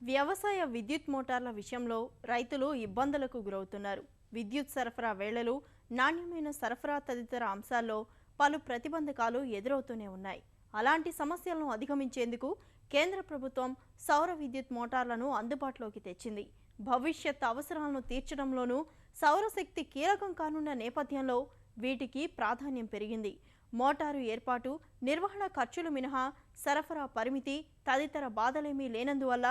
వ్యవసాయ విద్యుత్ మోటార్ల విషయంలో రైతులు ఇబ్బందులకు గురవుతున్నారు. విద్యుత్ సరఫరా వేళలు, నాణ్యమైన సరఫరా తదితర అంశాల్లో పలు ప్రతిబంధకాలు ఎదురవుతూనే ఉన్నాయి. అలాంటి సమస్యలను అధిగమించేందుకు కేంద్ర ప్రభుత్వం సౌర విద్యుత్ మోటార్లను అందుబాటులోకి తెచ్చింది. భవిష్యత్ అవసరాలను తీర్చడంలోనూ సౌరశక్తి కీలకం కానున్న నేపథ్యంలో వీటికి ప్రాధాన్యం పెరిగింది. మోటారు ఏర్పాటు, నిర్వహణ ఖర్చులు మినహా సరఫరా పరిమితి తదితర బాధలేమీ లేనందువల్ల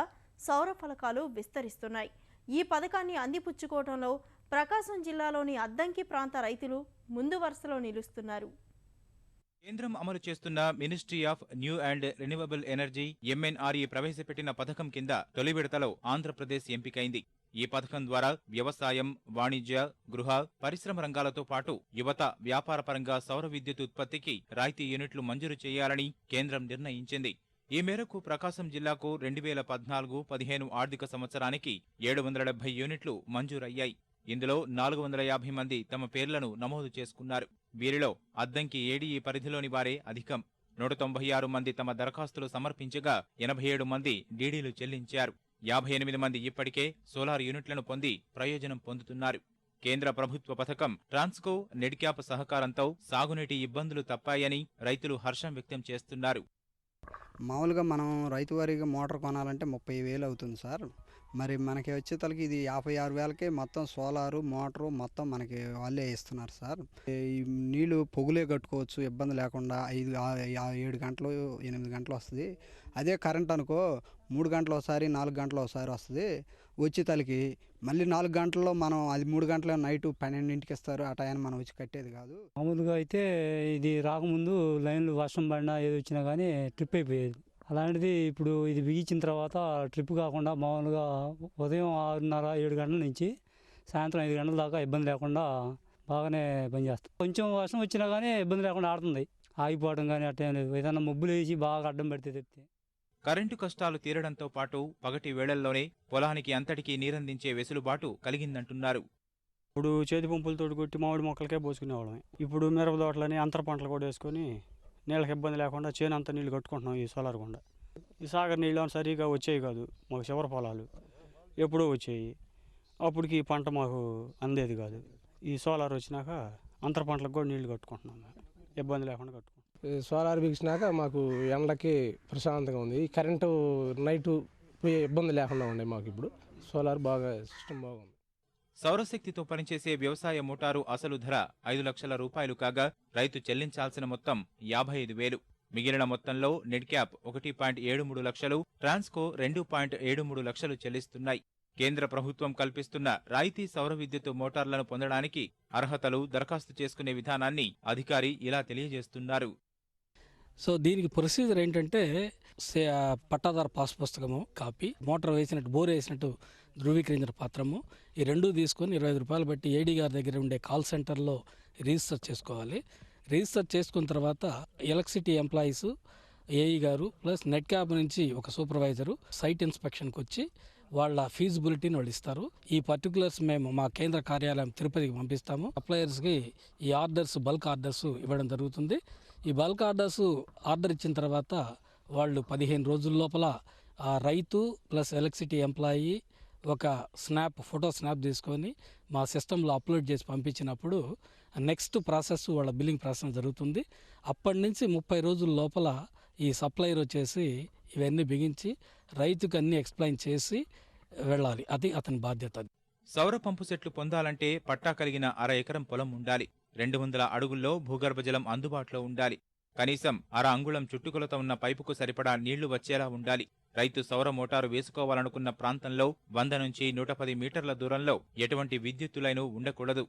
సౌర ఫలకాలు విస్తరిస్తున్నాయి. ఈ పథకాన్ని అందిపుచ్చుకోవడంలో ప్రకాశం జిల్లాలోని అద్దంకి ప్రాంత రైతులు ముందు వరుసలో నిలుస్తున్నారు. కేంద్రం అమలు చేస్తున్న ministry of new and renewable energy MNRE ప్రవేశపెట్టిన పథకం కింద తొలి విడతలో ఆంధ్రప్రదేశ్ ఎంపికైంది. ఈ పథకం ద్వారా వ్యవసాయం, వాణిజ్య, గృహ, పరిశ్రమ రంగాలతో పాటు యువత వ్యాపారపరంగా సౌర విద్యుత్ ఉత్పత్తికి రాయితీ యూనిట్లు మంజూరు చేయాలని కేంద్రం నిర్ణయించింది. ఈ మేరకు ప్రకాశం జిల్లాకు 2014-15 ఆర్థిక సంవత్సరానికి 770 యూనిట్లు మంజూరయ్యాయి. ఇందులో 450 మంది తమ పేర్లను నమోదు చేసుకున్నారు. వీరిలో అద్దంకి ADE పరిధిలోని వారే అధికం. 196 మంది తమ దరఖాస్తులు సమర్పించగా 87 మంది డీడీలు చెల్లించారు. 58 మంది ఇప్పటికే సోలార్ యూనిట్లను పొంది ప్రయోజనం పొందుతున్నారు. కేంద్ర ప్రభుత్వ పథకం ట్రాన్స్కో, నెడ్క్యాప్ సహకారంతో సాగునీటి ఇబ్బందులు తప్పాయని రైతులు హర్షం వ్యక్తం చేస్తున్నారు. మామూలుగా మనం రైతు వారీగా మోటార్ కొనాలంటే 30,000 అవుతుంది సార్. మరి మనకి వచ్చేతలకి ఇది 56,000కే మొత్తం సోలారు, మోటారు మొత్తం మనకి వాళ్ళే ఇస్తున్నారు సార్. ఈ నీళ్లు పొగులే కట్టుకోవచ్చు ఇబ్బంది లేకుండా. 7 గంటలు 8 గంటలు వస్తుంది. అదే కరెంట్ అనుకో 3 గంటలు ఒకసారి 4 గంటలు ఒకసారి వస్తుంది. వచ్చేతలకి మళ్ళీ 4 గంటల్లో మనం అది 3 గంటల నైట్ 12ంటికి ఇస్తారు. ఆ టైం మనం వచ్చి కట్టేది కాదు. మామూలుగా అయితే ఇది రాకముందు లైన్లు వర్షం పడినా ఏది వచ్చినా కానీ ట్రిప్ అయిపోయేది. అలాంటిది ఇప్పుడు ఇది బిగించిన తర్వాత ట్రిప్ కాకుండా మామూలుగా ఉదయం 6:30-7 గంటల నుంచి సాయంత్రం 5 గంటల దాకా ఇబ్బంది లేకుండా బాగానే పనిచేస్తాం. కొంచెం వర్షం వచ్చినా కానీ ఇబ్బంది లేకుండా ఆడుతుంది. ఆగిపోవడం కానీ అట్టేం లేదు. ఏదైనా మబ్బులు వేసి బాగా అడ్డం పెడితే తెప్పితే. కరెంటు కష్టాలు తీరడంతో పాటు పగటి వేళల్లోనే పొలానికి అంతటికీ నీరందించే వెసులుబాటు కలిగిందంటున్నారు. ఇప్పుడు చేతి పంపులతో కొట్టి మామిడి మొక్కలకే పోసుకునేవాళ్ళం. ఇప్పుడు మిరప తోటలని అంతర పంటలు కూడా వేసుకొని నీళ్ళకి ఇబ్బంది లేకుండా చేను అంతా నీళ్ళు కట్టుకుంటున్నాం ఈ సోలార్ గుండా. ఈ సాగర్ నీళ్ళు సరిగా వచ్చేవి కాదు. మాకు చివరి పొలాలు ఎప్పుడూ వచ్చేవి. అప్పటికి ఈ పంట మాకు అందేది కాదు. ఈ సోలార్ వచ్చినాక అంతర పంటలకు కూడా నీళ్లు కట్టుకుంటున్నాం. ఇబ్బంది లేకుండా కట్టుకుంటాం. సోలార్ బిగించినాక మాకు ఎండకి ప్రశాంతంగా ఉంది. ఈ కరెంటు నైటు ఇబ్బంది లేకుండా ఉండే మాకు ఇప్పుడు సోలార్ బాగా సిస్టమ్ బాగుంది. సౌరశక్తితో పనిచేసే వ్యవసాయ మోటారు అసలు ధర 5 లక్షల రూపాయలు కాగా రైతు చెల్లించాల్సిన మొత్తం 55,000. మిగిలిన మొత్తంలో నెడ్క్యాప్ 1.73 లక్షలు, ట్రాన్స్కో 2.73 లక్షలు చెల్లిస్తున్నాయి. కేంద్ర ప్రభుత్వం కల్పిస్తున్న రాయితీ సౌర విద్యుత్ మోటార్లను పొందడానికి అర్హతలు, దరఖాస్తు చేసుకునే విధానాన్ని అధికారి ఇలా తెలియజేస్తున్నారు. సో దీనికి ప్రొసీజర్ ఏంటంటే పట్టాదారు పాస్ పుస్తకము కాపీ, మోటార్ వేసినట్టు బోర్ వేసినట్టు ధృవీకరించిన పత్రము, ఈ రెండూ తీసుకొని 25 రూపాయలు బట్టి ఏడీ గారి దగ్గర ఉండే కాల్ సెంటర్లో రిజిస్టర్ చేసుకోవాలి. రిజిస్టర్ చేసుకున్న తర్వాత ఎలక్ట్రిసిటీ ఎంప్లాయీస్, ఏఈ గారు ప్లస్ నెట్ క్యాబ్ నుంచి ఒక సూపర్వైజరు సైట్ ఇన్స్పెక్షన్కి వచ్చి వాళ్ళ ఫీజిబిలిటీని వాళ్ళు ఇస్తారు. ఈ పర్టికులర్స్ మేము మా కేంద్ర కార్యాలయం తిరుపతికి పంపిస్తాము. సప్లయర్స్కి ఈ ఆర్డర్స్, బల్క్ ఆర్డర్స్ ఇవ్వడం జరుగుతుంది. ఈ బల్క్ ఆర్డర్ ఇచ్చిన తర్వాత వాళ్ళు 15 రోజుల లోపల ఆ రైతు ప్లస్ ఎలక్ట్రిసిటీ ఎంప్లాయీ ఒక ఫోటో స్నాప్ తీసుకొని మా సిస్టంలో అప్లోడ్ చేసి పంపించినప్పుడు నెక్స్ట్ ప్రాసెస్ వాళ్ళ బిల్లింగ్ ప్రాసెస్ జరుగుతుంది. అప్పటి నుంచి 30 రోజుల లోపల ఈ సప్లయర్ వచ్చేసి ఇవన్నీ బిగించి రైతుకు అన్ని ఎక్స్ప్లెయిన్ చేసి వెళ్ళాలి. అది అతని బాధ్యత. సౌర పంపు సెట్లు పొందాలంటే పట్టా కలిగిన 1/2 ఎకరం పొలం ఉండాలి. 200 అడుగుల్లో భూగర్భ జలం అందుబాటులో ఉండాలి. కనీసం 1/2 అంగుళం చుట్టుకొలత ఉన్న పైపుకు సరిపడా నీళ్లు వచ్చేలా ఉండాలి. రైతు సౌర మోటారు వేసుకోవాలనుకున్న ప్రాంతంలో 100 నుంచి 110 మీటర్ల దూరంలో ఎటువంటి విద్యుత్తు లైను ఉండకూడదు.